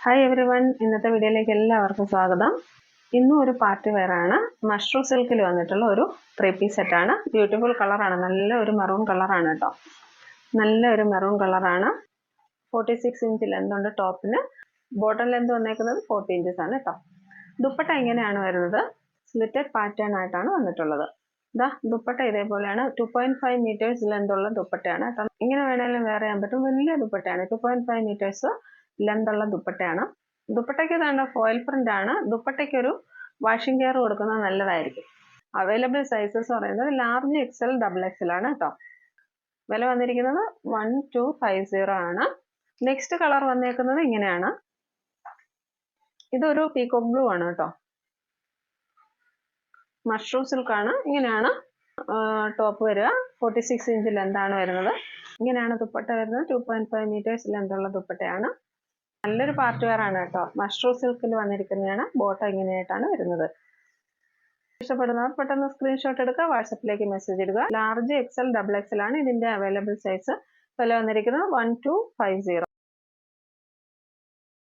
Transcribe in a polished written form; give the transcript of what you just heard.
Hi every one, ഇന്നത്തെ വീഡിയോയിലേക്ക് എല്ലാവർക്കും സ്വാഗതം. ഇന്നും ഒരു പാർട്ടി വെയർ ആണ്. മഷ്റൂം സിൽക്കിൽ വന്നിട്ടുള്ള ഒരു 3-piece സെറ്റാണ്. ബ്യൂട്ടിഫുൾ കളറാണ്, നല്ല ഒരു മെറൂൺ കളറാണ് കേട്ടോ. നല്ല ഒരു മെറൂൺ കളറാണ്. 46 ഇഞ്ച് ലെന്ത് ഉണ്ട് ടോപ്പിന്. ബോട്ടം ലെന്ത് വന്നേക്കുന്നത് 40 ഇഞ്ചസ് ആണ് കേട്ടോ. ദുപ്പട്ട ഇങ്ങനെയാണ് വരുന്നത്. സ്ലിറ്റഡ് പാറ്റേൺ ആയിട്ടാണ് വന്നിട്ടുള്ളത്. ഇതാ ദുപ്പട്ട ഇതേപോലെയാണ്. 2.5 മീറ്റേഴ്സ് ലെന്ത് ഉള്ള ദുപ്പട്ടയാണ് കേട്ടോ. ഇങ്ങനെ വേണമെങ്കിലും വേറെ ചെയ്യാൻ പറ്റും. വലിയ ദുപ്പട്ടയാണ്. 2.5 മീറ്റേഴ്സ് ലെന്ത് ഉള്ള ദുപ്പട്ടയാണ്. ദുപ്പട്ടയ്ക്ക് തന്നെ ഫോയിൽ പ്രിന്റ് ആണ്. ദുപ്പട്ടയ്ക്ക് ഒരു വാഷിംഗ് കെയർ കൊടുക്കുന്നത് നല്ലതായിരിക്കും. അവൈലബിൾ സൈസസ് പറയുന്നത് ലാർജ്, എക്സൽ, XXL ആണ് കേട്ടോ. വില വന്നിരിക്കുന്നത് 1250 ആണ്. നെക്സ്റ്റ് കളർ വന്നേക്കുന്നത് ഇങ്ങനെയാണ്. ഇതൊരു പീകോക്ക് ബ്ലൂ ആണ് കേട്ടോ. മഷ്റൂം സിൽക്ക് ആണ്. ഇങ്ങനെയാണ് ടോപ്പ് വരിക. 46 ഇഞ്ച് ലെന്ത് ആണ് വരുന്നത്. ഇങ്ങനെയാണ് ദുപ്പട്ട വരുന്നത്. 2.5 മീറ്റേഴ്സ് ലെന്ത് ഉള്ള ദുപ്പട്ടയാണ്. നല്ലൊരു പാർട്ടി വെയർ ആണ് കേട്ടോ. മഷ്റൂം സിൽക്കിൽ വന്നിരിക്കുന്നതാണ്. ബോട്ടം ഇങ്ങനെയായിട്ടാണ് വരുന്നത്. ഇഷ്ടപ്പെടുന്നവർ പെട്ടെന്ന് സ്ക്രീൻഷോട്ട് എടുക്കുക, വാട്സപ്പിലേക്ക് മെസ്സേജ് ഇടുക. ലാർജ്, XL, XXL ആണ് ഇതിന്റെ അവൈലബിൾ സൈസ്. വില വന്നിരിക്കുന്നത് 1250.